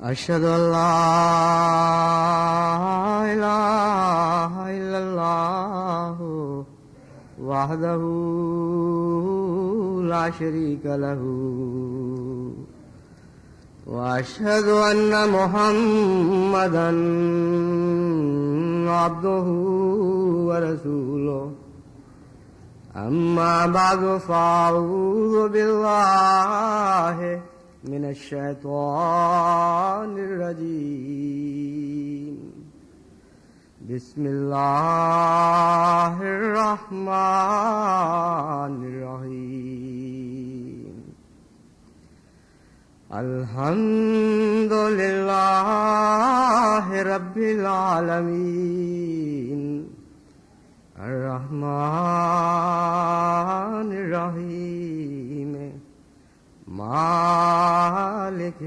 أشهد أن لا إله إلا الله وحده لا شريك له وأشهد أن محمدا عبده ورسوله أما بعد فأعوذ بالله من الشيطان الرجيم بسم الله الرحمن الرحيم الحمد لله رب العالمين الرحمن الرحيم مالك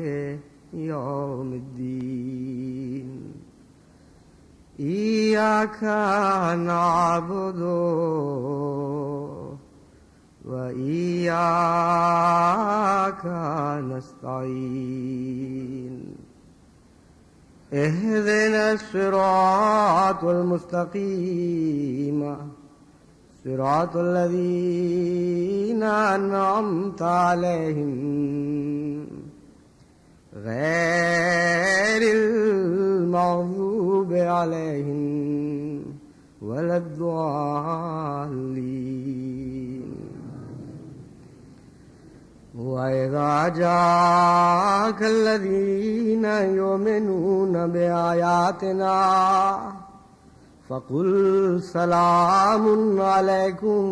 يوم الدين إياك نعبد وإياك نستعين اهدنا الصراط المستقيم صراط الذين أنعمت عليهم غير المغضوب عليهم ولا الضالين وإذا جاءك الذين يؤمنون بآياتنا فقل سلام عليكم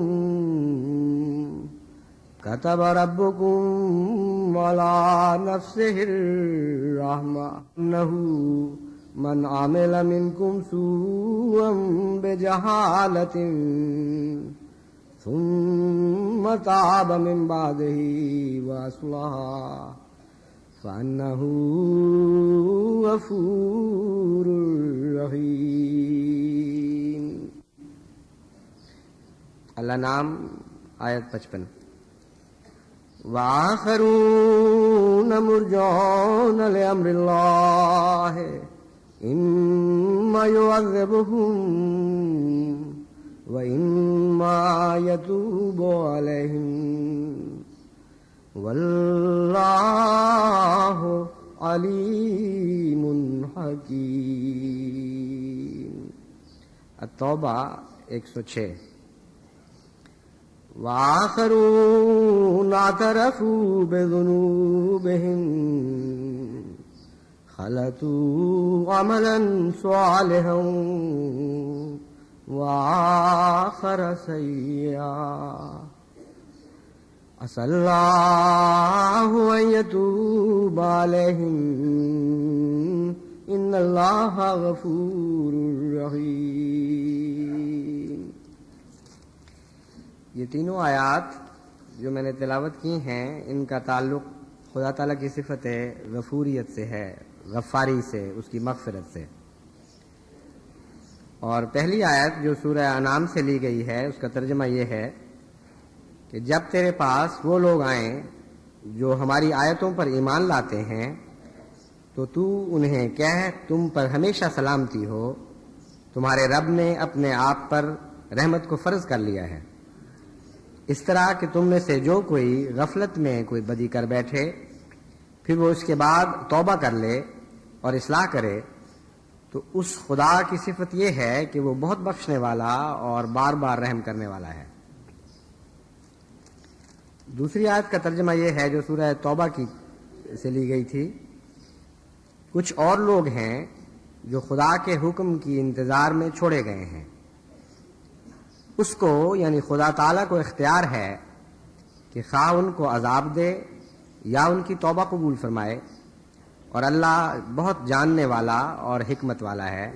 كتب ربكم على نفسه الرحمة أنه من عمل منكم سوءا بجهالة ثم تاب من بعده وأصلح فأنه غفور رحيم. اللہ نام آیت 55. وآخرون مرجون لأمر الله إما يعذبهم وإما يتوب عليهم واللہ علیم حکیم. التوبہ 106. وآخرون اعترفوا بذنوبهم خلطوا عملا صالحا وآخر سیئا عسى الله أن يتوب عليهم إن الله غفور رحيم. یہ تینوں آیات جو میں نے تلاوت کی ہیں ان کا تعلق خدا تعالیٰ کی صفت غفوریت سے ہے، غفاری سے، اس کی مغفرت سے. اور پہلی آیت جو سورہ انعام سے لی گئی ہے اس کا ترجمہ یہ ہے کہ جب تیرے پاس وہ لوگ آئیں جو ہماری آیتوں پر ایمان لاتے ہیں تو تو انہیں کہہ تم پر ہمیشہ سلامتی ہو، تمہارے رب نے اپنے آپ پر رحمت کو فرض کر لیا ہے. اس طرح کہ تم میں سے جو کوئی غفلت میں کوئی بدی کر بیٹھے پھر وہ اس کے بعد توبہ کر لے اور اصلاح کرے تو اس خدا کی صفت یہ ہے کہ وہ بہت بخشنے والا اور بار بار رحم کرنے والا ہے. دوسری آیت کا ترجمہ یہ ہے جو سورہ توبہ کی سے لی گئی تھی. کچھ اور لوگ ہیں جو خدا کے حکم کی انتظار میں چھوڑے گئے ہیں. اس کو یعنی خدا تعالیٰ کو اختیار ہے کہ خواہ ان کو عذاب دے یا ان کی توبہ قبول فرمائے، اور اللہ بہت جاننے والا اور حکمت والا ہے.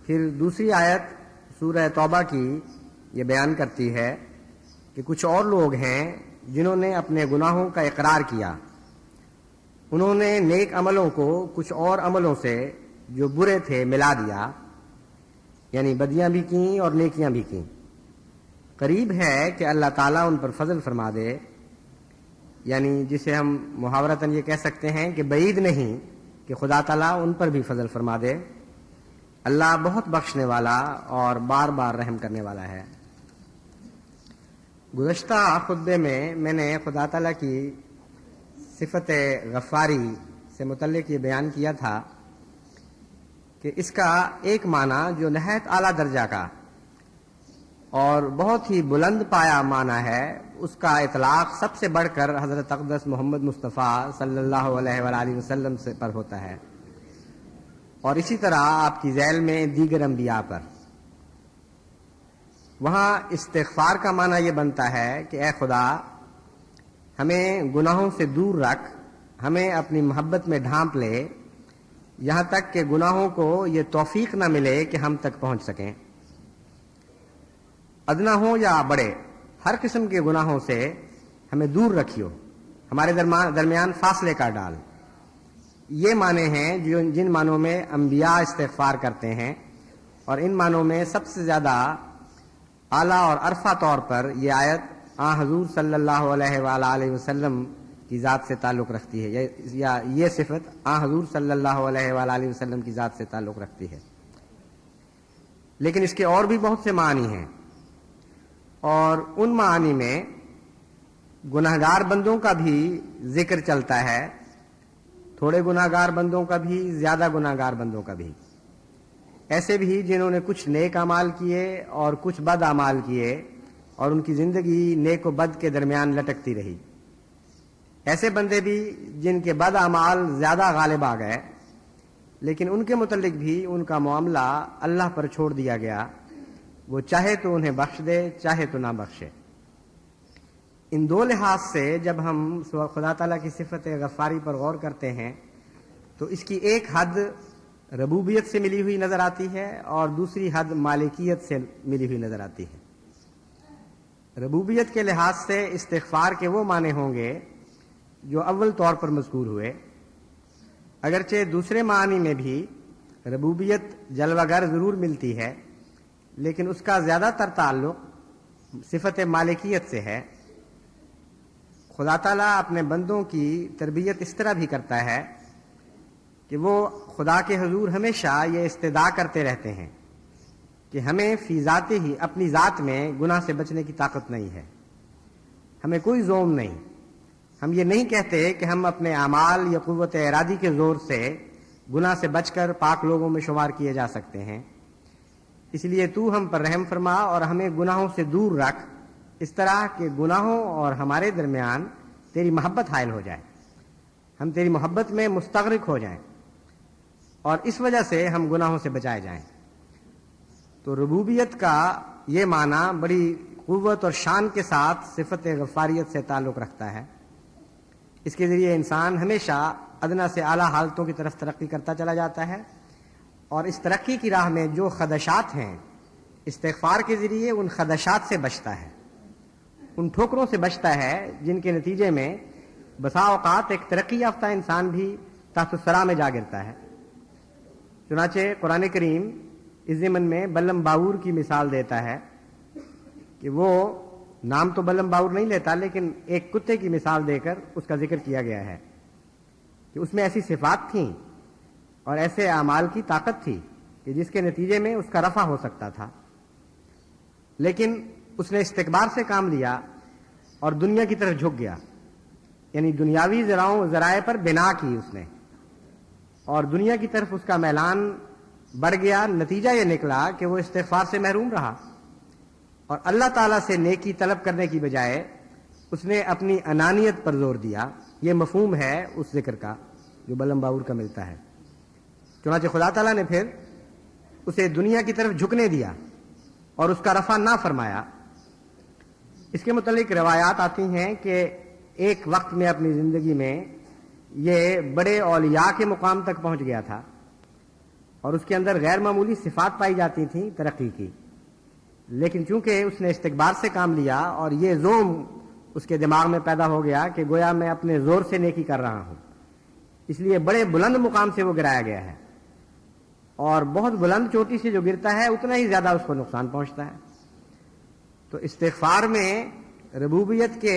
پھر دوسری آیت سورہ توبہ کی یہ بیان کرتی ہے کہ کچھ اور لوگ ہیں جنہوں نے اپنے گناہوں کا اقرار کیا، انہوں نے نیک عملوں کو کچھ اور عملوں سے جو برے تھے ملا دیا، یعنی بدیاں بھی کیں اور نیکیاں بھی کیں. قریب ہے کہ اللہ تعالیٰ ان پر فضل فرما دے. یعنی جسے ہم محاورتاً یہ کہہ سکتے ہیں کہ بعید نہیں کہ خدا تعالیٰ ان پر بھی فضل فرما دے۔ اللہ بہت بخشنے والا اور بار بار رحم کرنے والا ہے۔ گزشتہ خطبے میں نے خدا تعالیٰ کی صفت غفاری سے متعلق یہ بیان کیا تھا کہ اس کا ایک معنی جو نہایت اعلیٰ درجہ کا اور بہت ہی بلند پایا معنی ہے، اس کا اطلاق سب سے بڑھ کر حضرت اقدس محمد مصطفیٰ صلی اللہ علیہ وآلہ وسلم سے پر ہوتا ہے، اور اسی طرح آپ کی ذیل میں دیگر انبیاء پر۔ وہاں استغفار کا معنی یہ بنتا ہے کہ اے خدا، ہمیں گناہوں سے دور رکھ، ہمیں اپنی محبت میں ڈھانپ لے، یہاں تک کہ گناہوں کو یہ توفیق نہ ملے کہ ہم تک پہنچ سکیں۔ ادنا ہوں یا بڑے، ہر قسم کے گناہوں سے ہمیں دور رکھیو، ہمارے درمیان فاصلے کا ڈال۔ یہ معنی ہیں جن معنوں میں انبیاء استغفار کرتے ہیں، اور ان معنوں میں سب سے زیادہ اعلیٰ اور عرفہ طور پر یہ آیت حضور صلی اللہ علیہ وآلہ وسلم کی ذات سے تعلق رکھتی ہے، یا یہ صفت حضور صلی اللہ علیہ وآلہ وسلم کی ذات سے تعلق رکھتی ہے۔ لیکن اس کے اور بھی بہت سے معنی ہیں، اور ان معانی میں گناہگار بندوں کا بھی ذکر چلتا ہے، تھوڑے گناہگار بندوں کا بھی، زیادہ گناہگار بندوں کا بھی، ایسے بھی جنہوں نے کچھ نیک اعمال کیے اور کچھ بد اعمال کیے، اور ان کی زندگی نیک و بد کے درمیان لٹکتی رہی۔ ایسے بندے بھی جن کے بد اعمال زیادہ غالب آ گئے، لیکن ان کے متعلق بھی ان کا معاملہ اللہ پر چھوڑ دیا گیا، وہ چاہے تو انہیں بخش دے، چاہے تو نہ بخشے۔ ان دو لحاظ سے جب ہم خدا تعالیٰ کی صفت غفاری پر غور کرتے ہیں تو اس کی ایک حد ربوبیت سے ملی ہوئی نظر آتی ہے، اور دوسری حد مالکیت سے ملی ہوئی نظر آتی ہے۔ ربوبیت کے لحاظ سے استغفار کے وہ معنی ہوں گے جو اول طور پر مذکور ہوئے، اگرچہ دوسرے معنی میں بھی ربوبیت جلوہ گر ضرور ملتی ہے، لیکن اس کا زیادہ تر تعلق صفت مالکیت سے ہے۔ خدا تعالیٰ اپنے بندوں کی تربیت اس طرح بھی کرتا ہے کہ وہ خدا کے حضور ہمیشہ یہ استدعا کرتے رہتے ہیں کہ ہمیں فی ذاتی ہی اپنی ذات میں گناہ سے بچنے کی طاقت نہیں ہے، ہمیں کوئی زوم نہیں، ہم یہ نہیں کہتے کہ ہم اپنے اعمال یا قوت ارادی کے زور سے گناہ سے بچ کر پاک لوگوں میں شمار کیے جا سکتے ہیں، اس لیے تو ہم پر رحم فرما اور ہمیں گناہوں سے دور رکھ، اس طرح کہ گناہوں اور ہمارے درمیان تیری محبت حائل ہو جائے، ہم تیری محبت میں مستغرق ہو جائیں، اور اس وجہ سے ہم گناہوں سے بچائے جائیں۔ تو ربوبیت کا یہ معنی بڑی قوت اور شان کے ساتھ صفت غفاریت سے تعلق رکھتا ہے۔ اس کے ذریعے انسان ہمیشہ ادنا سے اعلیٰ حالتوں کی طرف ترقی کرتا چلا جاتا ہے، اور اس ترقی کی راہ میں جو خدشات ہیں، استغفار کے ذریعے ان خدشات سے بچتا ہے، ان ٹھوکروں سے بچتا ہے جن کے نتیجے میں بسا اوقات ایک ترقی یافتہ انسان بھی تحت الثری میں جا گرتا ہے۔ چنانچہ قرآن کریم اس ضمن میں بلم باور کی مثال دیتا ہے کہ وہ نام تو بلم باور نہیں لیتا، لیکن ایک کتے کی مثال دے کر اس کا ذکر کیا گیا ہے کہ اس میں ایسی صفات تھیں اور ایسے اعمال کی طاقت تھی کہ جس کے نتیجے میں اس کا رفع ہو سکتا تھا، لیکن اس نے استکبار سے کام لیا اور دنیا کی طرف جھک گیا، یعنی دنیاوی ذرائع پر بنا کی اس نے، اور دنیا کی طرف اس کا میلان بڑھ گیا۔ نتیجہ یہ نکلا کہ وہ استغفار سے محروم رہا، اور اللہ تعالیٰ سے نیکی طلب کرنے کی بجائے اس نے اپنی انانیت پر زور دیا۔ یہ مفہوم ہے اس ذکر کا جو بلم باور کا ملتا ہے۔ چنانچہ خدا تعالیٰ نے پھر اسے دنیا کی طرف جھکنے دیا اور اس کا رفع نہ فرمایا۔ اس کے متعلق روایات آتی ہیں کہ ایک وقت میں اپنی زندگی میں یہ بڑے اولیاء کے مقام تک پہنچ گیا تھا، اور اس کے اندر غیر معمولی صفات پائی جاتی تھیں ترقی کی، لیکن چونکہ اس نے استکبار سے کام لیا اور یہ زوم اس کے دماغ میں پیدا ہو گیا کہ گویا میں اپنے زور سے نیکی کر رہا ہوں، اس لیے بڑے بلند مقام سے وہ گرایا گیا ہے، اور بہت بلند چوٹی سے جو گرتا ہے اتنا ہی زیادہ اس کو نقصان پہنچتا ہے۔ تو استغفار میں ربوبیت کے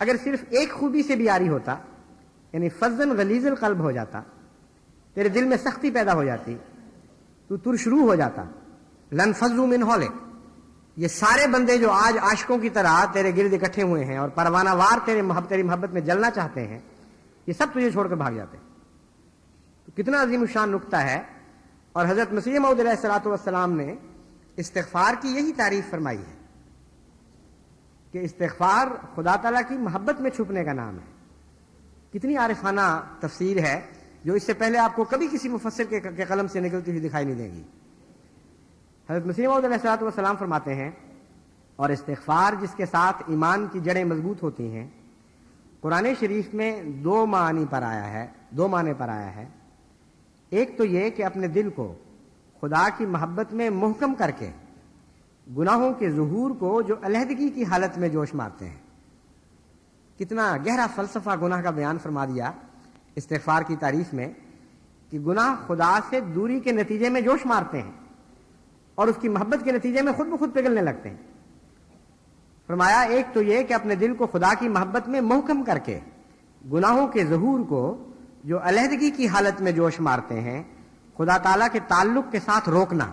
اگر صرف ایک خوبی سے بھی عاری ہوتا، یعنی فظن غلیظ القلب ہو جاتا، تیرے دل میں سختی پیدا ہو جاتی، تو ترشروح ہو جاتا، لنفضوا من حولک، یہ سارے بندے جو آج عاشقوں کی طرح تیرے گرد اکٹھے ہوئے ہیں اور پروانہ وار تیری محبت میں جلنا چاہتے ہیں، یہ سب تجھے چھوڑ کر بھاگ جاتے. تو کتنا عظیم الشان نقطہ ہے. اور حضرت مسیح موعود علیہ الصلوۃ والسلام نے استغفار کی یہی تعریف فرمائی ہے کہ استغفار خدا تعالیٰ کی محبت میں چھپنے کا نام ہے. کتنی عارفانہ تفسیر ہے جو اس سے پہلے آپ کو کبھی کسی مفسر کے قلم سے نکلتی ہوئی دکھائی نہیں دے گی. حضرت مسیح موعود علیہ الصلوۃ والسلام فرماتے ہیں، اور استغفار جس کے ساتھ ایمان کی جڑیں مضبوط ہوتی ہیں، قرآن شریف میں دو معنی پر آیا ہے. ایک تو یہ کہ اپنے دل کو خدا کی محبت میں محکم کر کے گناہوں کے ظہور کو جو علیحدگی کی حالت میں جوش مارتے ہیں. کتنا گہرا فلسفہ گناہ کا بیان فرما دیا استغفار کی تعریف میں کہ گناہ خدا سے دوری کے نتیجے میں جوش مارتے ہیں اور اس کی محبت کے نتیجے میں خود بخود پگھلنے لگتے ہیں. فرمایا ایک تو یہ کہ اپنے دل کو خدا کی محبت میں محکم کر کے گناہوں کے ظہور کو جو علیحدگی کی حالت میں جوش مارتے ہیں خدا تعالیٰ کے تعلق کے ساتھ روکنا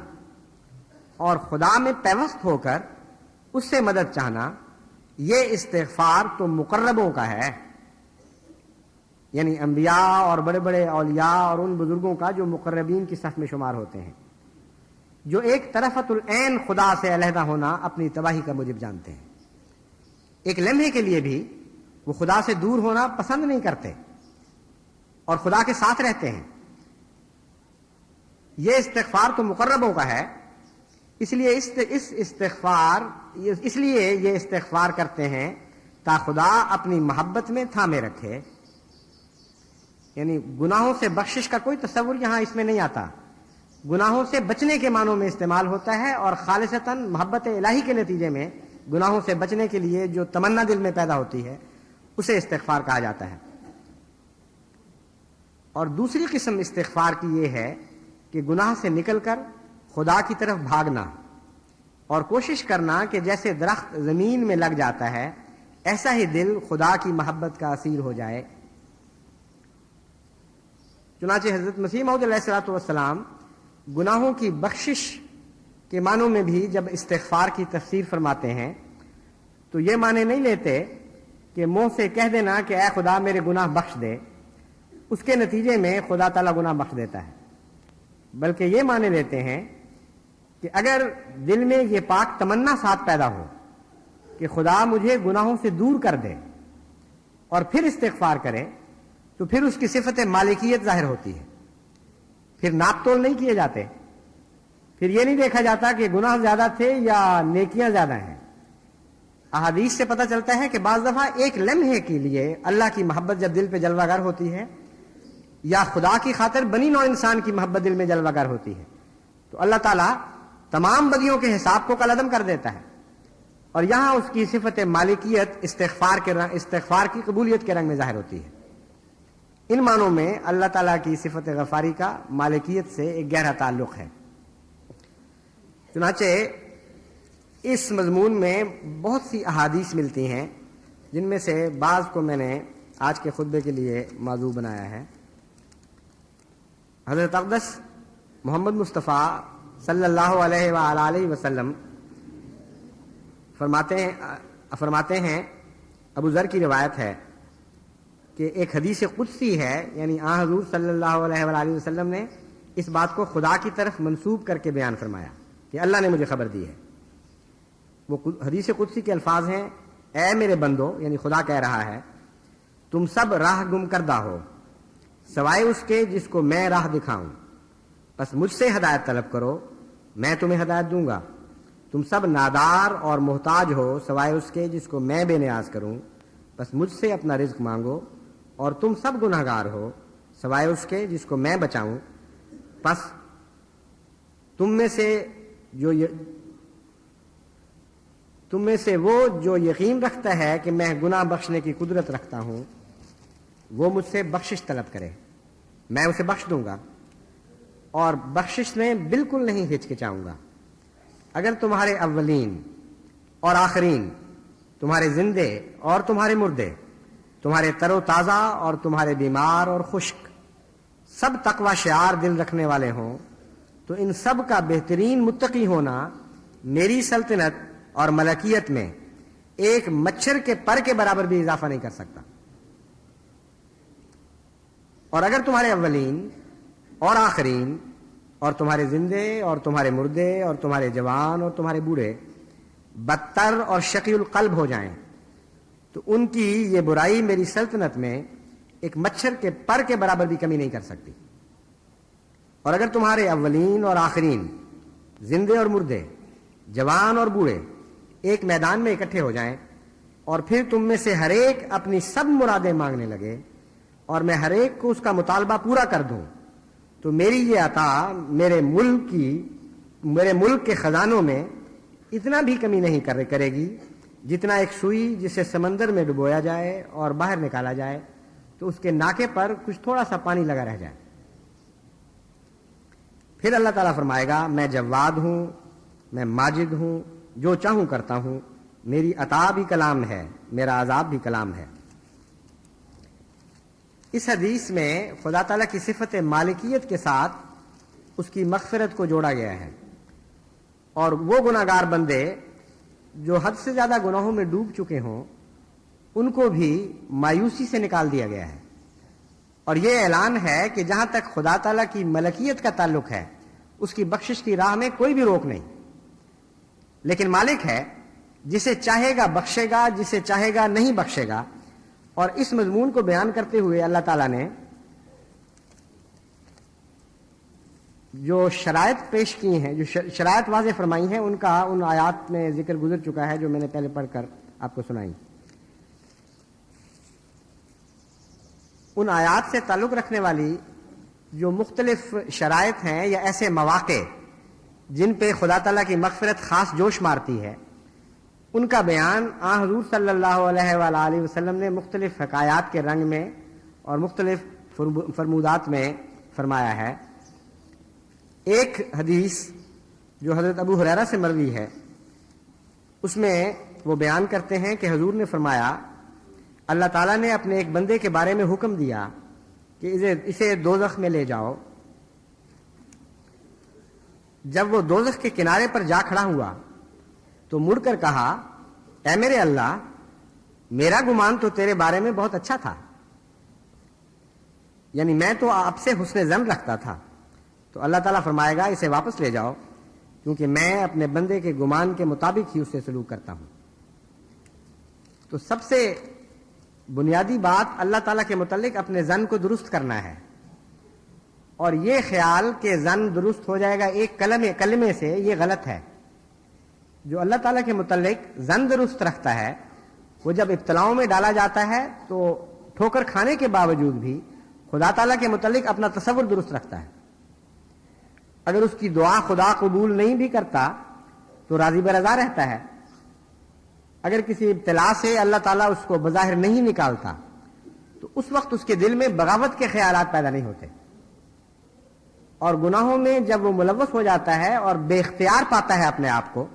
اور خدا میں پیوست ہو کر اس سے مدد چاہنا، یہ استغفار تو مقربوں کا ہے، یعنی انبیاء اور بڑے بڑے اولیاء اور ان بزرگوں کا جو مقربین کی صف میں شمار ہوتے ہیں، جو ایک طرفۃ العین خدا سے علیحدہ ہونا اپنی تباہی کا موجب جانتے ہیں. ایک لمحے کے لیے بھی وہ خدا سے دور ہونا پسند نہیں کرتے اور خدا کے ساتھ رہتے ہیں. یہ استغفار تو مقربوں کا ہے، اس لیے یہ استغفار کرتے ہیں تا خدا اپنی محبت میں تھامے رکھے. یعنی گناہوں سے بخشش کا کوئی تصور یہاں اس میں نہیں آتا، گناہوں سے بچنے کے معنوں میں استعمال ہوتا ہے، اور خالصتاً محبت الہی کے نتیجے میں گناہوں سے بچنے کے لیے جو تمنا دل میں پیدا ہوتی ہے اسے استغفار کہا جاتا ہے. اور دوسری قسم استغفار کی یہ ہے کہ گناہ سے نکل کر خدا کی طرف بھاگنا اور کوشش کرنا کہ جیسے درخت زمین میں لگ جاتا ہے ایسا ہی دل خدا کی محبت کا اسیر ہو جائے. چنانچہ حضرت مسیح موعود علیہ الصلوۃ والسلام گناہوں کی بخشش کے معنوں میں بھی جب استغفار کی تفسیر فرماتے ہیں تو یہ معنی نہیں لیتے کہ منہ سے کہہ دینا کہ اے خدا میرے گناہ بخش دے، اس کے نتیجے میں خدا تعالیٰ گناہ بخش دیتا ہے، بلکہ یہ معنی لیتے ہیں کہ اگر دل میں یہ پاک تمنا ساتھ پیدا ہو کہ خدا مجھے گناہوں سے دور کر دے اور پھر استغفار کرے تو پھر اس کی صفت مالکیت ظاہر ہوتی ہے. پھر ناپ تول نہیں کیے جاتے، پھر یہ نہیں دیکھا جاتا کہ گناہ زیادہ تھے یا نیکیاں زیادہ ہیں. احادیث سے پتہ چلتا ہے کہ بعض دفعہ ایک لمحے کے لیے اللہ کی محبت جب دل پہ جلوہ گر ہوتی ہے یا خدا کی خاطر بنی نوع انسان کی محبت دل میں جلوہ گر ہوتی ہے تو اللہ تعالیٰ تمام بدیوں کے حساب کو کالعدم کر دیتا ہے، اور یہاں اس کی صفت مالکیت استغفار کی قبولیت کے رنگ میں ظاہر ہوتی ہے. ان معنوں میں اللہ تعالیٰ کی صفت غفاری کا مالکیت سے ایک گہرا تعلق ہے. چنانچہ اس مضمون میں بہت سی احادیث ملتی ہیں جن میں سے بعض کو میں نے آج کے خطبے کے لیے موضوع بنایا ہے. حضرت اقدس محمد مصطفیٰ صلی اللہ علیہ وآلہ وسلم فرماتے ہیں ابو ذر کی روایت ہے کہ ایک حدیث قدسی ہے، یعنی آن حضور صلی اللہ علیہ وآلہ وسلم نے اس بات کو خدا کی طرف منسوب کر کے بیان فرمایا کہ اللہ نے مجھے خبر دی ہے. وہ حدیث قدسی کے الفاظ ہیں، اے میرے بندو، یعنی خدا کہہ رہا ہے، تم سب راہ گم کردہ ہو سوائے اس کے جس کو میں راہ دکھاؤں، بس مجھ سے ہدایت طلب کرو میں تمہیں ہدایت دوں گا. تم سب نادار اور محتاج ہو سوائے اس کے جس کو میں بے نیاز کروں، بس مجھ سے اپنا رزق مانگو. اور تم سب گناہگار ہو سوائے اس کے جس کو میں بچاؤں، پس تم میں سے وہ جو یقین رکھتا ہے کہ میں گناہ بخشنے کی قدرت رکھتا ہوں وہ مجھ سے بخشش طلب کرے، میں اسے بخش دوں گا اور بخشش میں بالکل نہیں ہچکچاؤں گا. اگر تمہارے اولین اور آخرین، تمہارے زندے اور تمہارے مردے، تمہارے تر و تازہ اور تمہارے بیمار اور خشک سب تقوی شعار دل رکھنے والے ہوں، تو ان سب کا بہترین متقی ہونا میری سلطنت اور ملکیت میں ایک مچھر کے پر کے برابر بھی اضافہ نہیں کر سکتا۔ اور اگر تمہارے اولین اور آخرین اور تمہارے زندے اور تمہارے مردے اور تمہارے جوان اور تمہارے بوڑھے بدتر اور شقی القلب ہو جائیں، تو ان کی یہ برائی میری سلطنت میں ایک مچھر کے پر کے برابر بھی کمی نہیں کر سکتی۔ اور اگر تمہارے اولین اور آخرین، زندے اور مردے، جوان اور بوڑھے ایک میدان میں اکٹھے ہو جائیں اور پھر تم میں سے ہر ایک اپنی سب مرادیں مانگنے لگے اور میں ہر ایک کو اس کا مطالبہ پورا کر دوں، تو میری یہ عطا میرے ملک کے خزانوں میں اتنا بھی کمی نہیں کرے گی جتنا ایک سوئی جسے سمندر میں ڈبویا جائے اور باہر نکالا جائے تو اس کے ناکے پر کچھ تھوڑا سا پانی لگا رہ جائے۔ پھر اللہ تعالیٰ فرمائے گا، میں جواد ہوں، میں ماجد ہوں، جو چاہوں کرتا ہوں، میری عطا بھی کلام ہے، میرا عذاب بھی کلام ہے۔ اس حدیث میں خدا تعالیٰ کی صفت مالکیت کے ساتھ اس کی مغفرت کو جوڑا گیا ہے، اور وہ گناہگار بندے جو حد سے زیادہ گناہوں میں ڈوب چکے ہوں ان کو بھی مایوسی سے نکال دیا گیا ہے۔ اور یہ اعلان ہے کہ جہاں تک خدا تعالیٰ کی ملکیت کا تعلق ہے اس کی بخشش کی راہ میں کوئی بھی روک نہیں، لیکن مالک ہے، جسے چاہے گا بخشے گا، جسے چاہے گا نہیں بخشے گا۔ اور اس مضمون کو بیان کرتے ہوئے اللہ تعالیٰ نے جو شرائط پیش کی ہیں، جو شرائط واضح فرمائی ہیں، ان کا ان آیات میں ذکر گزر چکا ہے جو میں نے پہلے پڑھ کر آپ کو سنائی۔ ان آیات سے تعلق رکھنے والی جو مختلف شرائط ہیں یا ایسے مواقع جن پہ خدا تعالیٰ کی مغفرت خاص جوش مارتی ہے، ان کا بیان حضور صلی اللہ علیہ وآلہ وسلم نے مختلف حکایات کے رنگ میں اور مختلف فرمودات میں فرمایا ہے۔ ایک حدیث جو حضرت ابو ہریرہ سے مروی ہے، اس میں وہ بیان کرتے ہیں کہ حضور نے فرمایا، اللہ تعالیٰ نے اپنے ایک بندے کے بارے میں حکم دیا کہ اسے دوزخ میں لے جاؤ۔ جب وہ دوزخ کے کنارے پر جا کھڑا ہوا تو مڑ کر کہا، اے میرے اللہ، میرا گمان تو تیرے بارے میں بہت اچھا تھا، یعنی میں تو آپ سے حسن ظن رکھتا تھا۔ تو اللہ تعالیٰ فرمائے گا، اسے واپس لے جاؤ، کیونکہ میں اپنے بندے کے گمان کے مطابق ہی اس سے سلوک کرتا ہوں۔ تو سب سے بنیادی بات اللہ تعالیٰ کے متعلق اپنے ظن کو درست کرنا ہے، اور یہ خیال کہ ظن درست ہو جائے گا ایک کلمے سے، یہ غلط ہے۔ جو اللہ تعالیٰ کے متعلق ظن درست رکھتا ہے، وہ جب ابتلاؤں میں ڈالا جاتا ہے تو ٹھوکر کھانے کے باوجود بھی خدا تعالیٰ کے متعلق اپنا تصور درست رکھتا ہے۔ اگر اس کی دعا خدا قبول نہیں بھی کرتا تو راضی برضا رہتا ہے۔ اگر کسی ابتلا سے اللہ تعالیٰ اس کو بظاہر نہیں نکالتا تو اس وقت اس کے دل میں بغاوت کے خیالات پیدا نہیں ہوتے، اور گناہوں میں جب وہ ملوث ہو جاتا ہے اور بے اختیار پاتا ہے اپنے آپ کو،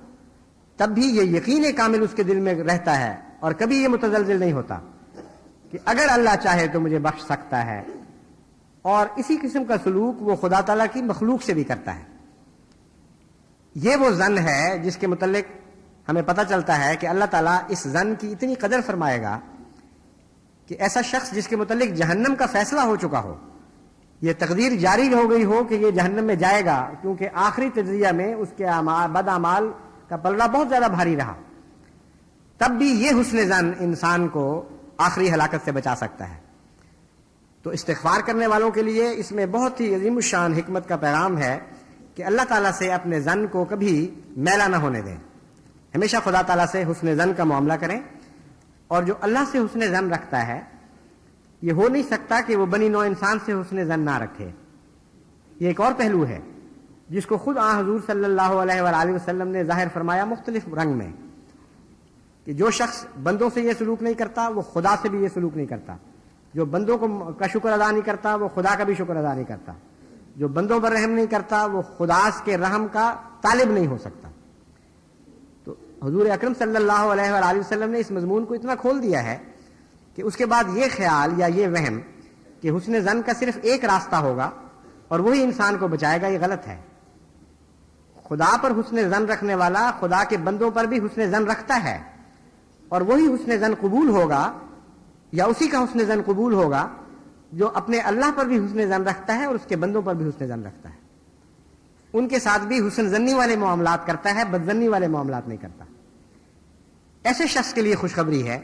تب بھی یہ یقین کامل اس کے دل میں رہتا ہے اور کبھی یہ متزلزل نہیں ہوتا کہ اگر اللہ چاہے تو مجھے بخش سکتا ہے۔ اور اسی قسم کا سلوک وہ خدا تعالیٰ کی مخلوق سے بھی کرتا ہے۔ یہ وہ ظن ہے جس کے متعلق ہمیں پتہ چلتا ہے کہ اللہ تعالیٰ اس ظن کی اتنی قدر فرمائے گا کہ ایسا شخص جس کے متعلق جہنم کا فیصلہ ہو چکا ہو، یہ تقدیر جاری ہو گئی ہو کہ یہ جہنم میں جائے گا، کیونکہ آخری تجزیہ میں اس کے بد اعمال کا پلڑا بہت زیادہ بھاری رہا، تب بھی یہ حسن ظن انسان کو آخری ہلاکت سے بچا سکتا ہے۔ تو استغفار کرنے والوں کے لیے اس میں بہت ہی عظیم الشان حکمت کا پیغام ہے کہ اللہ تعالیٰ سے اپنے ظن کو کبھی میلا نہ ہونے دیں، ہمیشہ خدا تعالیٰ سے حسن ظن کا معاملہ کریں۔ اور جو اللہ سے حسن ظن رکھتا ہے، یہ ہو نہیں سکتا کہ وہ بنی نوع انسان سے حسن ظن نہ رکھے۔ یہ ایک اور پہلو ہے جس کو خود حضور صلی اللہ علیہ وآلہ وسلم نے ظاہر فرمایا مختلف رنگ میں، کہ جو شخص بندوں سے یہ سلوک نہیں کرتا وہ خدا سے بھی یہ سلوک نہیں کرتا، جو بندوں کا شکر ادا نہیں کرتا وہ خدا کا بھی شکر ادا نہیں کرتا، جو بندوں پر رحم نہیں کرتا وہ خدا کے رحم کا طالب نہیں ہو سکتا۔ تو حضور اکرم صلی اللہ علیہ وآلہ وسلم نے اس مضمون کو اتنا کھول دیا ہے کہ کہ اس کے بعد یہ خیال یا یہ وہم کہ حسن ظن کا صرف ایک راستہ ہوگا اور وہی انسان کو بچائے گا، یہ غلط ہے۔ خدا پر حسن ظن رکھنے والا خدا کے بندوں پر بھی حسن ظن رکھتا ہے، اور وہی حسن ظن قبول ہوگا یا اسی کا حسن ظن قبول ہوگا جو اپنے اللہ پر بھی حسن ظن رکھتا ہے اور اس کے بندوں پر بھی حسن ظن رکھتا ہے، ان کے ساتھ بھی حسن ظنی والے معاملات کرتا ہے، بدظنی والے معاملات نہیں کرتا۔ ایسے شخص کے لیے خوشخبری ہے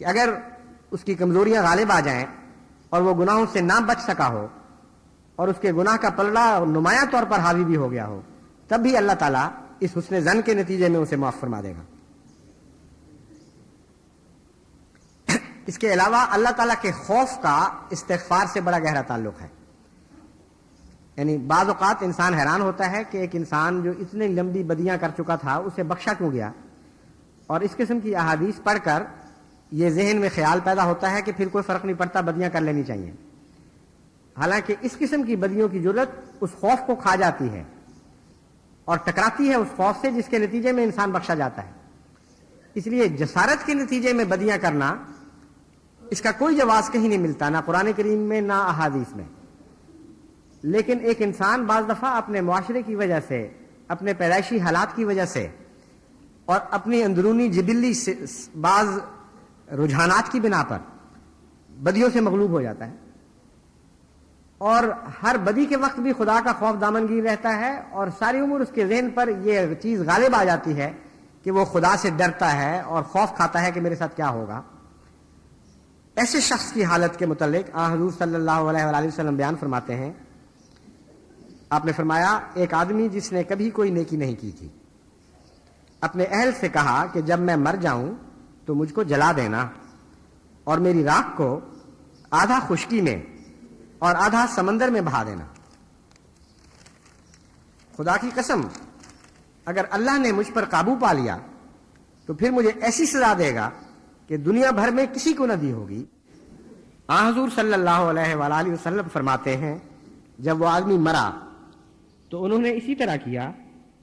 کہ اگر اس کی کمزوریاں غالب آ جائیں اور وہ گناہوں سے نہ بچ سکا ہو اور اس کے گناہ کا پلڑا نمایاں طور پر حاوی بھی ہو گیا ہو، تب بھی اللہ تعالیٰ اس حسن ظن کے نتیجے میں اسے معاف فرما دے گا۔ اس کے علاوہ اللہ تعالیٰ کے خوف کا استغفار سے بڑا گہرا تعلق ہے۔ یعنی بعض اوقات انسان حیران ہوتا ہے کہ ایک انسان جو اتنی لمبی بدیاں کر چکا تھا اسے بخشا کیوں گیا، اور اس قسم کی احادیث پڑھ کر یہ ذہن میں خیال پیدا ہوتا ہے کہ پھر کوئی فرق نہیں پڑتا، بدیاں کر لینی چاہیے۔ حالانکہ اس قسم کی بدیوں کی جرت اس خوف کو کھا جاتی ہے اور ٹکراتی ہے اس خوف سے جس کے نتیجے میں انسان بخشا جاتا ہے۔ اس لیے جسارت کے نتیجے میں بدیاں کرنا، اس کا کوئی جواز کہیں نہیں ملتا، نہ قرآن کریم میں نہ احادیث میں۔ لیکن ایک انسان بعض دفعہ اپنے معاشرے کی وجہ سے، اپنے پیدائشی حالات کی وجہ سے اور اپنی اندرونی جبلی بعض رجحانات کی بنا پر بدیوں سے مغلوب ہو جاتا ہے، اور ہر بدی کے وقت بھی خدا کا خوف دامنگیر رہتا ہے، اور ساری عمر اس کے ذہن پر یہ چیز غالب آ جاتی ہے کہ وہ خدا سے ڈرتا ہے اور خوف کھاتا ہے کہ میرے ساتھ کیا ہوگا۔ ایسے شخص کی حالت کے متعلق حضور صلی اللہ علیہ وآلہ وسلم بیان فرماتے ہیں۔ آپ نے فرمایا، ایک آدمی جس نے کبھی کوئی نیکی نہیں کی تھی اپنے اہل سے کہا کہ جب میں مر جاؤں تو مجھ کو جلا دینا اور میری راکھ کو آدھا خشکی میں اور آدھا سمندر میں بہا دینا۔ خدا کی قسم، اگر اللہ نے مجھ پر قابو پا لیا تو پھر مجھے ایسی سزا دے گا کہ دنیا بھر میں کسی کو نہ دی ہوگی۔ حضور صلی اللہ علیہ وآلہ وسلم فرماتے ہیں، جب وہ آدمی مرا تو انہوں نے اسی طرح کیا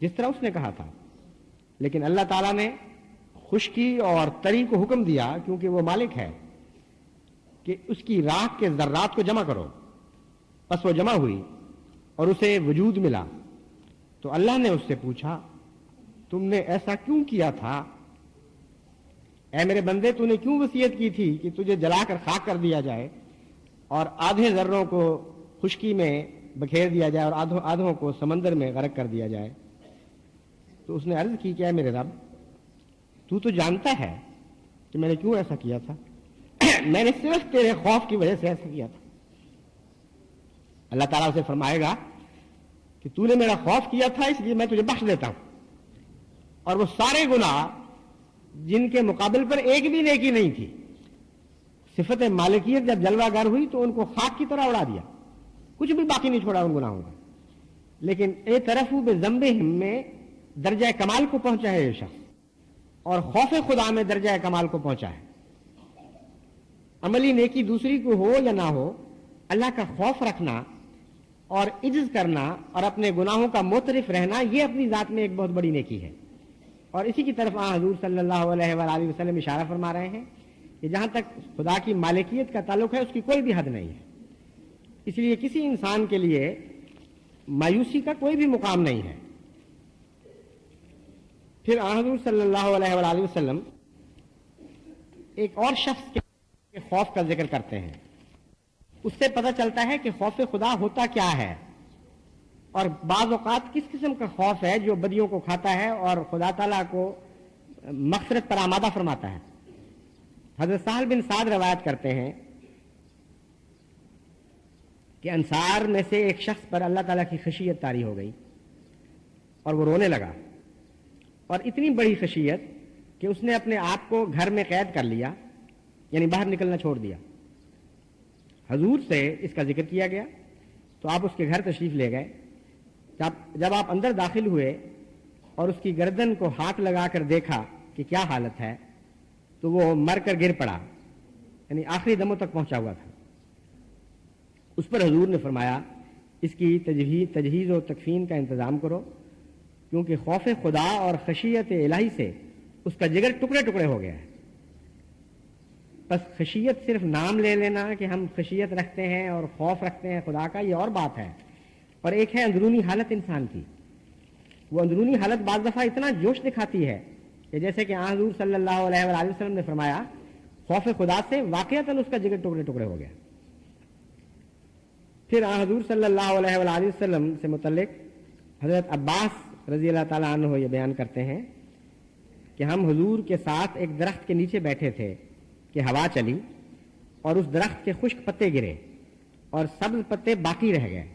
جس طرح اس نے کہا تھا، لیکن اللہ تعالیٰ نے خشکی اور تری کو حکم دیا، کیونکہ وہ مالک ہے، کہ اس کی راکھ کے ذرات کو جمع کرو۔ پس وہ جمع ہوئی اور اسے وجود ملا، تو اللہ نے اس سے پوچھا، تم نے ایسا کیوں کیا تھا؟ اے میرے بندے، تو نے کیوں وصیت کی تھی کہ تجھے جلا کر خاک کر دیا جائے اور آدھے ذروں کو خشکی میں بکھیر دیا جائے اور آدھوں کو سمندر میں غرق کر دیا جائے؟ تو اس نے عرض کی کہ اے میرے رب، تو جانتا ہے کہ میں نے کیوں ایسا کیا تھا، میں نے صرف تیرے خوف کی وجہ سے ایسا کیا تھا۔ اللہ تعالیٰ اسے فرمائے گا کہ تو نے میرا خوف کیا تھا، اس لیے میں تجھے بخش دیتا ہوں، اور وہ سارے گناہ جن کے مقابل پر ایک بھی نیکی نہیں تھی، صفت مالکیت جب جلوہ گر ہوئی تو ان کو خاک کی طرح اڑا دیا، کچھ بھی باقی نہیں چھوڑا ان گناہوں کا۔ لیکن اے طرف بذنبہم میں درجہ کمال کو پہنچا ہے یہ شخص، اور خوف خدا میں درجہ کمال کو پہنچا ہے۔ عملی نیکی دوسری کو ہو یا نہ ہو، اللہ کا خوف رکھنا اور عجز کرنا اور اپنے گناہوں کا معترف رہنا، یہ اپنی ذات میں ایک بہت بڑی نیکی ہے، اور اسی کی طرف حضور صلی اللہ علیہ وآلہ وسلم اشارہ فرما رہے ہیں کہ جہاں تک خدا کی مالکیت کا تعلق ہے اس کی کوئی بھی حد نہیں ہے۔ اس لیے کسی انسان کے لیے مایوسی کا کوئی بھی مقام نہیں ہے۔ پھر حضور صلی اللہ علیہ وآلہ وسلم ایک اور شخص کے خوف کا ذکر کرتے ہیں۔ اس سے پتہ چلتا ہے کہ خوف خدا ہوتا کیا ہے، اور بعض اوقات کس قسم کا خوف ہے جو بدیوں کو کھاتا ہے اور خدا تعالیٰ کو مغفرت پر آمادہ فرماتا ہے۔ حضرت سہل بن سعد روایت کرتے ہیں کہ انصار میں سے ایک شخص پر اللہ تعالیٰ کی خشیت طاری ہو گئی اور وہ رونے لگا، اور اتنی بڑی خشیت کہ اس نے اپنے آپ کو گھر میں قید کر لیا، یعنی باہر نکلنا چھوڑ دیا۔ حضور سے اس کا ذکر کیا گیا تو آپ اس کے گھر تشریف لے گئے۔ جب آپ اندر داخل ہوئے اور اس کی گردن کو ہاتھ لگا کر دیکھا کہ کیا حالت ہے، تو وہ مر کر گر پڑا، یعنی آخری دموں تک پہنچا ہوا تھا۔ اس پر حضور نے فرمایا، اس کی تجہیز و تکفین کا انتظام کرو، کیونکہ خوف خدا اور خشیت الہی سے اس کا جگر ٹکڑے ٹکڑے ہو گیا ہے۔ بس خشیت صرف نام لے لینا کہ ہم خشیت رکھتے ہیں اور خوف رکھتے ہیں خدا کا، یہ اور بات ہے، اور ایک ہے اندرونی حالت انسان کی۔ وہ اندرونی حالت بعض دفعہ اتنا جوش دکھاتی ہے کہ جیسے کہ حضور صلی اللہ علیہ وآلہ وسلم نے فرمایا، خوف خدا سے واقعتاً اس کا جگر ٹکڑے ٹکڑے ہو گیا۔ پھر حضور صلی اللہ علیہ وآلہ وسلم سے متعلق حضرت عباس رضی اللہ تعالیٰ عنہ یہ بیان کرتے ہیں کہ ہم حضور کے ساتھ ایک درخت کے نیچے بیٹھے تھے کہ ہوا چلی اور اس درخت کے خشک پتے گرے اور سبز پتے باقی رہ گئے،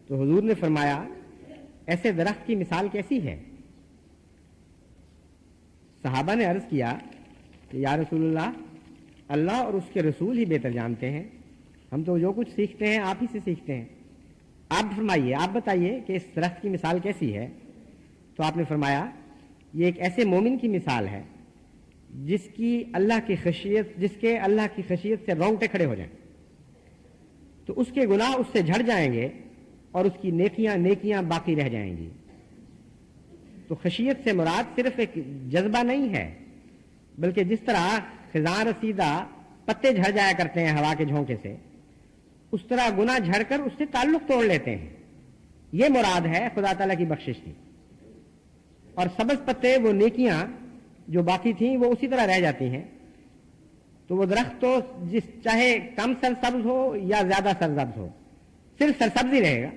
تو حضور نے فرمایا ایسے درخت کی مثال کیسی ہے؟ صحابہ نے عرض کیا کہ یا رسول اللہ اور اس کے رسول ہی بہتر جانتے ہیں، ہم تو جو کچھ سیکھتے ہیں آپ ہی سے سیکھتے ہیں، آپ فرمائیے، آپ بتائیے کہ اس درخت کی مثال کیسی ہے؟ تو آپ نے فرمایا یہ ایک ایسے مومن کی مثال ہے جس کے اللہ کی خشیت سے رونگٹے کھڑے ہو جائیں، تو اس کے گناہ اس سے جھڑ جائیں گے اور اس کی نیکیاں باقی رہ جائیں گی۔ تو خشیت سے مراد صرف ایک جذبہ نہیں ہے، بلکہ جس طرح خزاں رسیدہ پتے جھڑ جایا کرتے ہیں ہوا کے جھونکے سے، اس طرح گناہ جھڑ کر اس سے تعلق توڑ لیتے ہیں۔ یہ مراد ہے خدا تعالیٰ کی بخشش کی، اور سبز پتے وہ نیکیاں جو باقی تھیں وہ اسی طرح رہ جاتی ہیں۔ تو وہ درخت تو چاہے کم سرسبز ہو یا زیادہ سرسبز ہو، صرف سرسبز ہی رہے گا،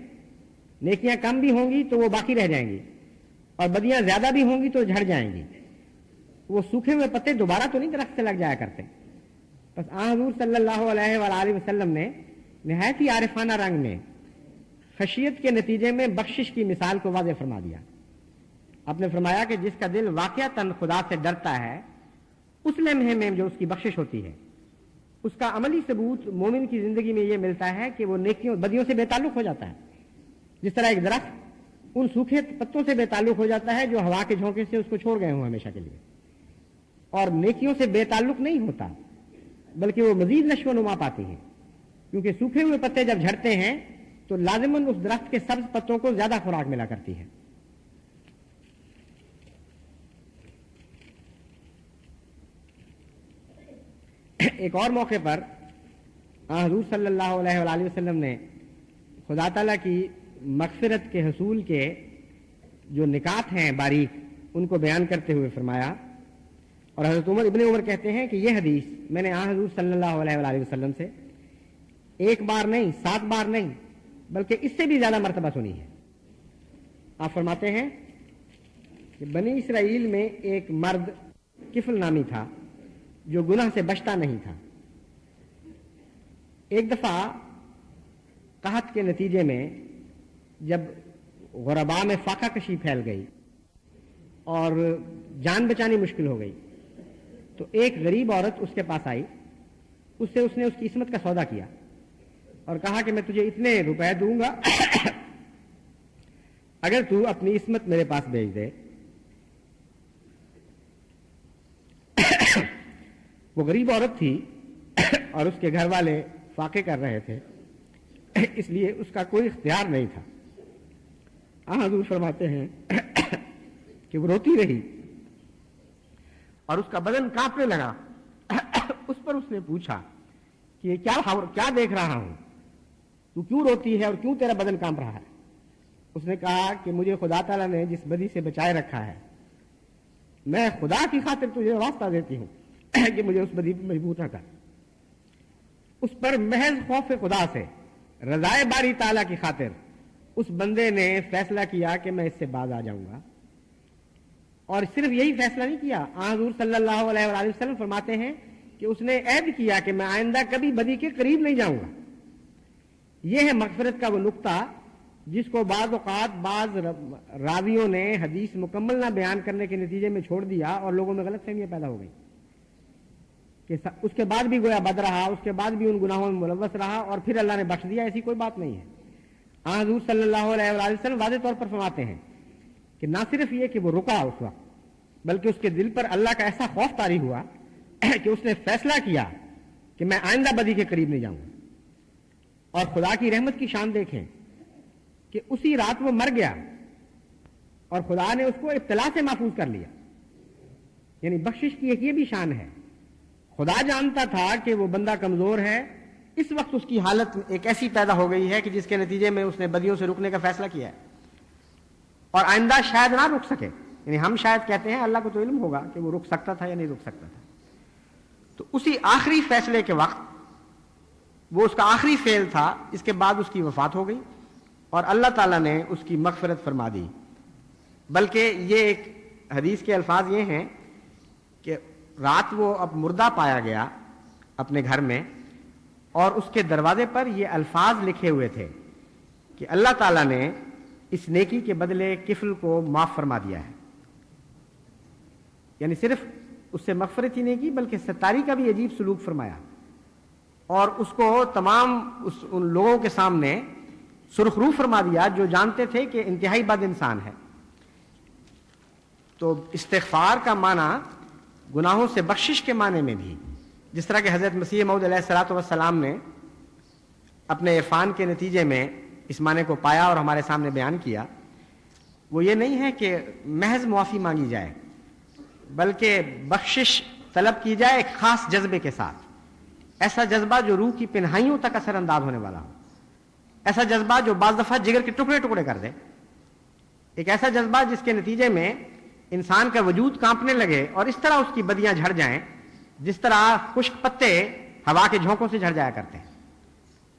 نیکیاں کم بھی ہوں گی تو وہ باقی رہ جائیں گی، اور بدیاں زیادہ بھی ہوں گی تو جھڑ جائیں گی۔ وہ سوکھے ہوئے پتے دوبارہ تو نہیں درخت سے لگ جایا کرتے۔ بس حضور صلی اللہ علیہ وآلہ وسلم نے نہایت ہی عارفانہ رنگ میں خشیت کے نتیجے میں بخشش کی مثال کو واضح فرما دیا۔ آپ نے فرمایا کہ جس کا دل واقعتاً خدا سے ڈرتا ہے، اس لمحے میں جو اس کی بخشش ہوتی ہے، اس کا عملی ثبوت مومن کی زندگی میں یہ ملتا ہے کہ وہ بدیوں سے بے تعلق ہو جاتا ہے، جس طرح ایک درخت ان سوکھے پتوں سے بے تعلق ہو جاتا ہے جو ہوا کے جھونکے سے اس کو چھوڑ گئے ہوں ہمیشہ کے لیے، اور نیکیوں سے بے تعلق نہیں ہوتا بلکہ وہ مزید نشو و نما پاتی ہیں، کیونکہ سوکھے ہوئے پتے جب جھڑتے ہیں تو لازماً اس درخت کے سبز پتوں کو زیادہ خوراک ملا کرتی ہے۔ ایک اور موقع پر حضور صلی اللہ علیہ وآلہ وسلم نے خدا تعالیٰ کی مغفرت کے حصول کے جو نکات ہیں باریک، ان کو بیان کرتے ہوئے فرمایا، اور حضرت ابن عمر کہتے ہیں کہ یہ حدیث میں نے حضور صلی اللہ علیہ وآلہ وسلم سے ایک بار نہیں، 7 بار نہیں، بلکہ اس سے بھی زیادہ مرتبہ سنی ہے۔ آپ فرماتے ہیں کہ بنی اسرائیل میں ایک مرد کفل نامی تھا جو گناہ سے بچتا نہیں تھا۔ ایک دفعہ قحط کے نتیجے میں جب غرباء میں فاقہ کشی پھیل گئی اور جان بچانی مشکل ہو گئی، تو ایک غریب عورت اس کے پاس آئی، اس نے اس کی عصمت کا سودا کیا اور کہا کہ میں تجھے اتنے روپے دوں گا اگر تو اپنی عصمت میرے پاس بھیج دے۔ وہ غریب عورت تھی اور اس کے گھر والے فاقے کر رہے تھے، اس لیے اس کا کوئی اختیار نہیں تھا۔ حضور فرماتے ہیں کہ وہ روتی رہی اور اس کا بدن کانپنے لگا۔ اس پر اس نے پوچھا کہ یہ کیا دیکھ رہا ہوں، تو کیوں روتی ہے اور کیوں تیرا بدن کانپ رہا ہے؟ اس نے کہا کہ مجھے خدا تعالیٰ نے جس بدی سے بچائے رکھا ہے، میں خدا کی خاطر تجھے واسطہ دیتی ہوں کہ مجھے اس بدی پر مجبور نہ کر۔ اس پر محض خوف خدا سے، رضائے باری تعالیٰ کی خاطر اس بندے نے فیصلہ کیا کہ میں اس سے باز آ جاؤں گا، اور صرف یہی فیصلہ نہیں کیا، حضور صلی اللہ علیہ وآلہ وسلم فرماتے ہیں کہ اس نے عہد کیا کہ میں آئندہ کبھی بدی کے قریب نہیں جاؤں گا۔ یہ ہے مغفرت کا وہ نقطہ جس کو بعض اوقات بعض راویوں نے حدیث مکمل نہ بیان کرنے کے نتیجے میں چھوڑ دیا اور لوگوں میں غلط فہمیاں پیدا ہو گئی کہ اس کے بعد بھی گویا بد رہا، اس کے بعد بھی ان گناہوں میں ملوث رہا اور پھر اللہ نے بخش دیا۔ ایسی کوئی بات نہیں ہے۔ حضور صلی اللہ علیہ وآلہ وسلم واضح طور پر فرماتے ہیں کہ نہ صرف یہ کہ وہ رکا اس وقت، بلکہ اس کے دل پر اللہ کا ایسا خوف طاری ہوا کہ اس نے فیصلہ کیا کہ میں آئندہ بدی کے قریب نہیں جاؤں گا۔ اور خدا کی رحمت کی شان دیکھیں کہ اسی رات وہ مر گیا اور خدا نے اس کو ابتلا سے محفوظ کر لیا۔ یعنی بخشش کی ایک یہ بھی شان ہے، خدا جانتا تھا کہ وہ بندہ کمزور ہے، اس وقت اس کی حالت ایک ایسی پیدا ہو گئی ہے کہ جس کے نتیجے میں اس نے بدیوں سے رکنے کا فیصلہ کیا ہے اور آئندہ شاید نہ رک سکے. یعنی ہم شاید کہتے ہیں اللہ کو تو علم ہوگا کہ وہ رک سکتا تھا یا نہیں رک سکتا تھا. تو اسی آخری فیصلے کے وقت وہ اس کا آخری فعل تھا، اس کے بعد اس کی وفات ہو گئی اور اللہ تعالیٰ نے اس کی مغفرت فرما دی. بلکہ یہ ایک حدیث کے الفاظ یہ ہیں کہ رات وہ اب مردہ پایا گیا اپنے گھر میں اور اس کے دروازے پر یہ الفاظ لکھے ہوئے تھے کہ اللہ تعالیٰ نے اس نیکی کے بدلے کفل کو معاف فرما دیا ہے. یعنی صرف اس سے مغفرت ہی نہیں کی بلکہ ستاری کا بھی عجیب سلوک فرمایا اور اس کو تمام ان لوگوں کے سامنے سرخ رو فرما دیا جو جانتے تھے کہ انتہائی بد انسان ہے. تو استغفار کا معنی گناہوں سے بخشش کے معنی میں بھی، جس طرح کہ حضرت مسیح موعود علیہ الصلوۃ والسلام نے اپنے عرفان کے نتیجے میں اس معنی کو پایا اور ہمارے سامنے بیان کیا، وہ یہ نہیں ہے کہ محض معافی مانگی جائے بلکہ بخشش طلب کی جائے ایک خاص جذبے کے ساتھ. ایسا جذبہ جو روح کی پنہائیوں تک اثر انداز ہونے والا ہو، ایسا جذبہ جو بعض دفعہ جگر کے ٹکڑے ٹکڑے کر دے، ایک ایسا جذبہ جس کے نتیجے میں انسان کا وجود کانپنے لگے اور اس طرح اس کی بدیاں جھڑ جائیں جس طرح خشک پتے ہوا کے جھونکوں سے جھڑ جایا کرتے ہیں،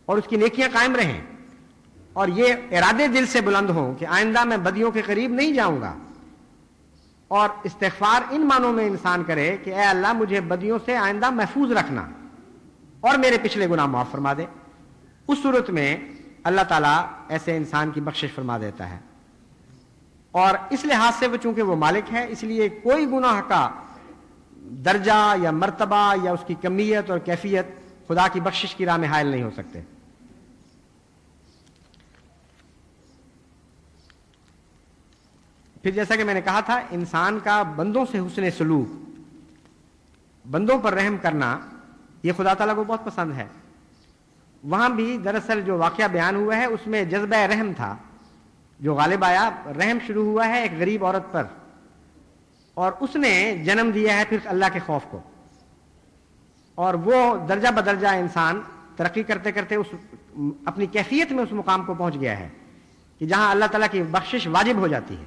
اور اس کی نیکیاں قائم رہیں اور یہ ارادے دل سے بلند ہوں کہ آئندہ میں بدیوں کے قریب نہیں جاؤں گا. اور استغفار ان معنوں میں انسان کرے کہ اے اللہ مجھے بدیوں سے آئندہ محفوظ رکھنا اور میرے پچھلے گناہ معاف فرما دے. اس صورت میں اللہ تعالیٰ ایسے انسان کی بخشش فرما دیتا ہے. اور اس لحاظ سے وہ چونکہ وہ مالک ہے اس لیے کوئی گناہ کا درجہ یا مرتبہ یا اس کی کمیت اور کیفیت خدا کی بخشش کی راہ میں حائل نہیں ہو سکتے. پھر جیسا کہ میں نے کہا تھا، انسان کا بندوں سے حسن سلوک، بندوں پر رحم کرنا، یہ خدا تعالیٰ کو بہت پسند ہے. وہاں بھی دراصل جو واقعہ بیان ہوا ہے اس میں جذبہ رحم تھا جو غالب آیا. رحم شروع ہوا ہے ایک غریب عورت پر اور اس نے جنم دیا ہے پھر اللہ کے خوف کو، اور وہ درجہ بدرجہ انسان ترقی کرتے کرتے اس اپنی کیفیت میں اس مقام کو پہنچ گیا ہے کہ جہاں اللہ تعالیٰ کی بخشش واجب ہو جاتی ہے.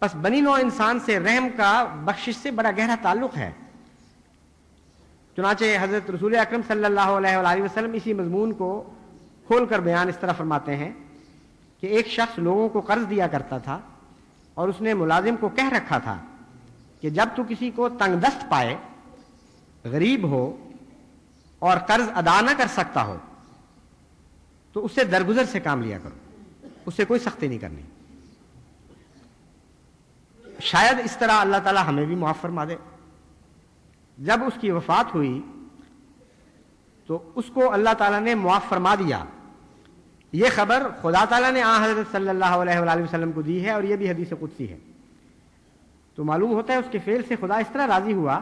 بس بنی نوع انسان سے رحم کا بخشش سے بڑا گہرا تعلق ہے. چنانچہ حضرت رسول اکرم صلی اللہ علیہ وآلہ وسلم اسی مضمون کو کھول کر بیان اس طرح فرماتے ہیں کہ ایک شخص لوگوں کو قرض دیا کرتا تھا اور اس نے ملازم کو کہہ رکھا تھا کہ جب تو کسی کو تنگ دست پائے، غریب ہو اور قرض ادا نہ کر سکتا ہو تو اس سے درگزر سے کام لیا کرو، اس سے کوئی سختی نہیں کرنی. شاید اس طرح اللہ تعالیٰ ہمیں بھی معاف فرما دے. جب اس کی وفات ہوئی تو اس کو اللہ تعالیٰ نے معاف فرما دیا. یہ خبر خدا تعالیٰ نے حضرت صلی اللہ علیہ وآلہ وسلم کو دی ہے اور یہ بھی حدیث قدسی ہے. تو معلوم ہوتا ہے اس کے فعل سے خدا اس طرح راضی ہوا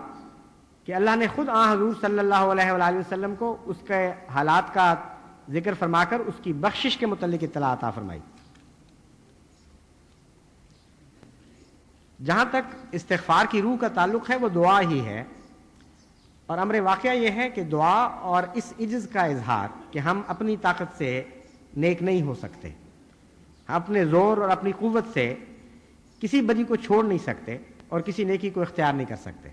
کہ اللہ نے خود حضور صلی اللہ علیہ وآلہ وسلم کو اس کے حالات کا ذکر فرما کر اس کی بخشش کے متعلق اطلاع عطا فرمائی. جہاں تک استغفار کی روح کا تعلق ہے وہ دعا ہی ہے، اور امر واقعہ یہ ہے کہ دعا اور اس عجز کا اظہار کہ ہم اپنی طاقت سے نیک نہیں ہو سکتے، ہم اپنے زور اور اپنی قوت سے کسی بدی کو چھوڑ نہیں سکتے اور کسی نیکی کو اختیار نہیں کر سکتے.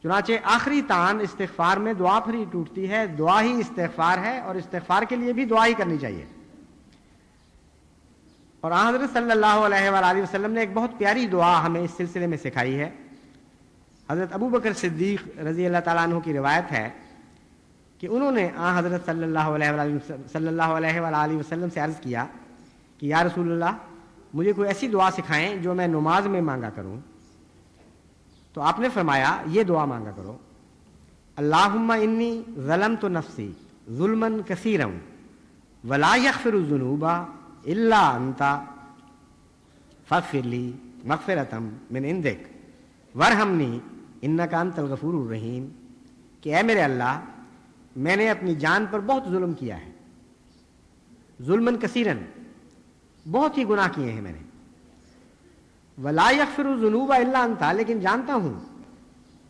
چنانچہ آخری تان استغفار میں دعا پر ہی ٹوٹتی ہے. دعا ہی استغفار ہے اور استغفار کے لیے بھی دعا ہی کرنی چاہیے. اور حضرت صلی اللہ علیہ وآلہ وسلم نے ایک بہت پیاری دعا ہمیں اس سلسلے میں سکھائی ہے. حضرت ابو بکر صدیق رضی اللہ تعالیٰ عنہ کی روایت ہے کہ انہوں نے حضرت صلی اللہ علیہ وآلہ وسلم سے عرض کیا کہ یا رسول اللہ، مجھے کوئی ایسی دعا سکھائیں جو میں نماز میں مانگا کروں. تو آپ نے فرمایا یہ دعا مانگا کرو، اللہم انی ظلمت نفسی ظلما کثیرا ولا یغفر الذنوب الا انت فاغفر لی مغفرۃ من عندک وارحمنی انک انت الغفور الرحیم. کہ اے میرے اللہ، میں نے اپنی جان پر بہت ظلم کیا ہے، ظلمن کثیرن، بہت ہی گناہ کیے ہیں میں نے، ولا یغفر الذنوب الا انت، لیکن جانتا ہوں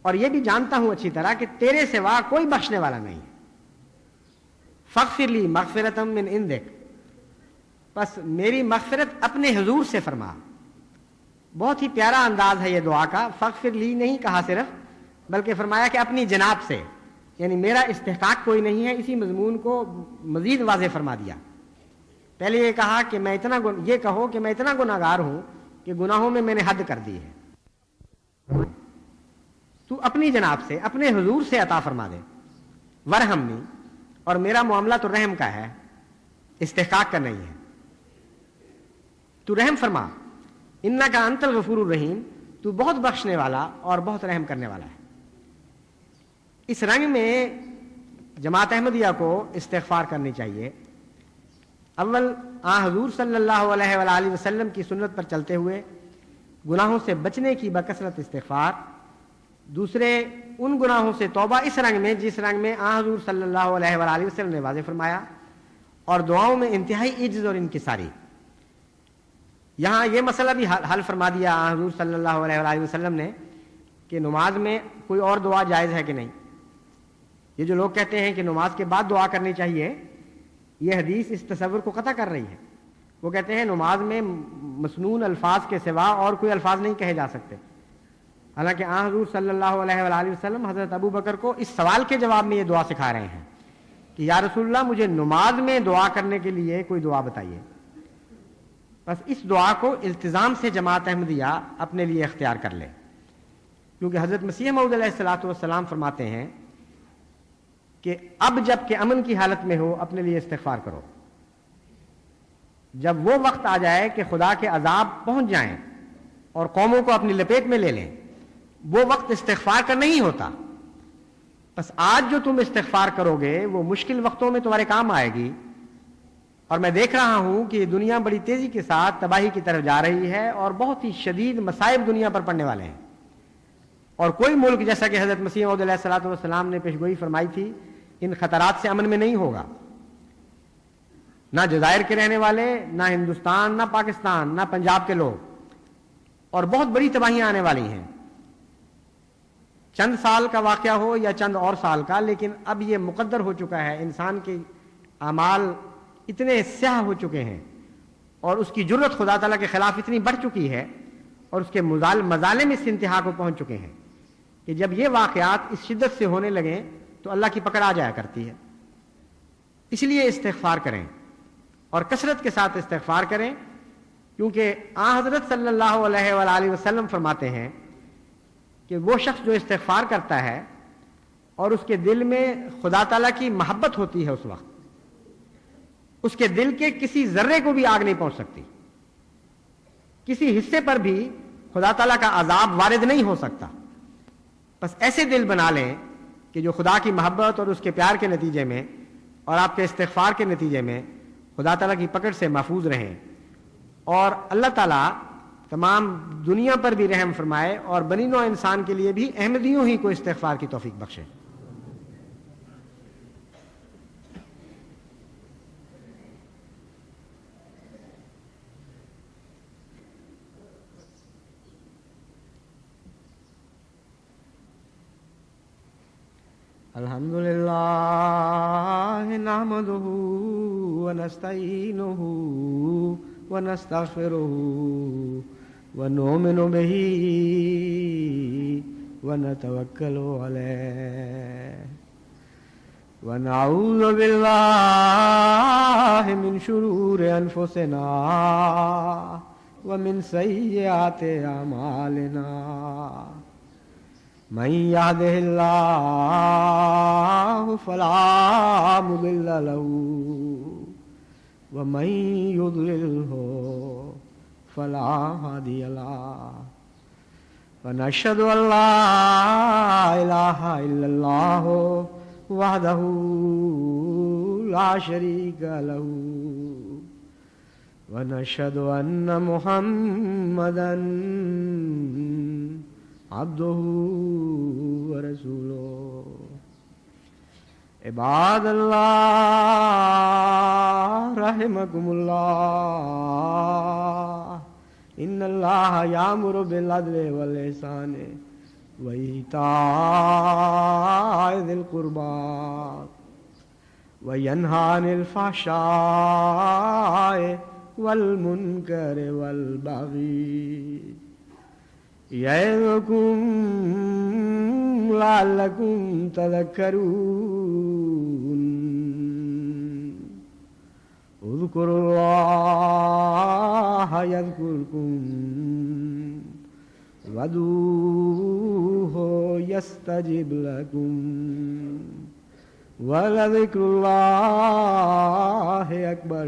اور یہ بھی جانتا ہوں اچھی طرح کہ تیرے سوا کوئی بخشنے والا نہیں ہے. فاغفر لی مغفرۃ من عندک، بس میری مغفرت اپنے حضور سے فرما. بہت ہی پیارا انداز ہے یہ دعا کا. فاغفر لی نہیں کہا صرف، بلکہ فرمایا کہ اپنی جناب سے، یعنی میرا استحقاق کوئی نہیں ہے. اسی مضمون کو مزید واضح فرما دیا. پہلے یہ کہا کہ یہ کہو کہ میں اتنا گناہگار ہوں کہ گناہوں میں نے حد کر دی ہے. تو اپنی جناب سے، اپنے حضور سے عطا فرما دے. ورحمنی، اور میرا معاملہ تو رحم کا ہے، استحقاق کا نہیں ہے. تو رحم فرما. انکا انت الغفور الرحیم، تو بہت بخشنے والا اور بہت رحم کرنے والا ہے. اس رنگ میں جماعت احمدیہ کو استغفار کرنی چاہیے. اول حضور صلی اللہ علیہ وآلہ وسلم کی سنت پر چلتے ہوئے گناہوں سے بچنے کی بکثرت استغفار. دوسرے ان گناہوں سے توبہ اس رنگ میں جس رنگ میں حضور صلی اللہ علیہ وآلہ وسلم نے واضح فرمایا. اور دعاؤں میں انتہائی عجز اور انکساری. یہاں یہ مسئلہ بھی حل فرما دیا حضور صلی اللہ علیہ وآلہ وسلم نے کہ نماز میں کوئی اور دعا جائز ہے کہ نہیں. یہ جو لوگ کہتے ہیں کہ نماز کے بعد دعا کرنی چاہیے، یہ حدیث اس تصور کو قطع کر رہی ہے. وہ کہتے ہیں نماز میں مسنون الفاظ کے سوا اور کوئی الفاظ نہیں کہے جا سکتے. حالانکہ حضور صلی اللہ علیہ وآلہ وسلم حضرت ابو بکر کو اس سوال کے جواب میں یہ دعا سکھا رہے ہیں کہ یا رسول اللہ، مجھے نماز میں دعا کرنے کے لیے کوئی دعا بتائیے. بس اس دعا کو التزام سے جماعت احمدیہ اپنے لیے اختیار کر لے، کیونکہ حضرت مسیح موعود علیہ الصلوۃ والسلام فرماتے ہیں کہ اب جب کہ امن کی حالت میں ہو اپنے لیے استغفار کرو. جب وہ وقت آ جائے کہ خدا کے عذاب پہنچ جائیں اور قوموں کو اپنی لپیٹ میں لے لیں، وہ وقت استغفار کا نہیں ہوتا. بس آج جو تم استغفار کرو گے وہ مشکل وقتوں میں تمہارے کام آئے گی. اور میں دیکھ رہا ہوں کہ دنیا بڑی تیزی کے ساتھ تباہی کی طرف جا رہی ہے اور بہت ہی شدید مصائب دنیا پر پڑنے والے ہیں. اور کوئی ملک، جیسا کہ حضرت مسیح موعود علیہ الصلوۃ والسلام نے پیشگوئی فرمائی تھی، ان خطرات سے امن میں نہیں ہوگا. نہ جزائر کے رہنے والے، نہ ہندوستان، نہ پاکستان، نہ پنجاب کے لوگ. اور بہت بڑی تباہیاں آنے والی ہیں. چند سال کا واقعہ ہو یا چند اور سال کا، لیکن اب یہ مقدر ہو چکا ہے. انسان کے اعمال اتنے سیاہ ہو چکے ہیں اور اس کی جرت خدا تعالیٰ کے خلاف اتنی بڑھ چکی ہے اور اس کے مظالم اس انتہا کو پہنچ چکے ہیں کہ جب یہ واقعات اس شدت سے ہونے لگیں تو اللہ کی پکڑ آ جایا کرتی ہے. اس لیے استغفار کریں اور کثرت کے ساتھ استغفار کریں، کیونکہ حضرت صلی اللہ علیہ وآلہ وسلم فرماتے ہیں کہ وہ شخص جو استغفار کرتا ہے اور اس کے دل میں خدا تعالیٰ کی محبت ہوتی ہے، اس وقت اس کے دل کے کسی ذرے کو بھی آگ نہیں پہنچ سکتی. کسی حصے پر بھی خدا تعالیٰ کا عذاب وارد نہیں ہو سکتا. بس ایسے دل بنا لیں کہ جو خدا کی محبت اور اس کے پیار کے نتیجے میں اور آپ کے استغفار کے نتیجے میں خدا تعالیٰ کی پکڑ سے محفوظ رہیں، اور اللہ تعالیٰ تمام دنیا پر بھی رحم فرمائے اور بنی نوع انسان کے لیے بھی احمدیوں ہی کو استغفار کی توفیق بخشے. الحمدللہ نحمدہ ونستعینہ ونستغفرہ ونؤمن بہ ونتوکل علیہ ونعوذ باللہ من شرور انفسنا ومن سیئات اعمالنا. من يهده الله فلا مضل له ومن يضلله فلا هادي له. ونشهد أن لا إله إلا الله وحده لا شريك له ونشهد أن محمدا عبده ورسوله. عباد اللہ رحمكم اللہ، ان اللہ یامر بالعدل والإحسان وإيتاء ذي القربى وينهى عن الفحشاء والمنكر والبغي يعظكم لعلكم تذكرون اذكروا الله يذكركم وادعوه يستجب لكم ولذكر الله أكبر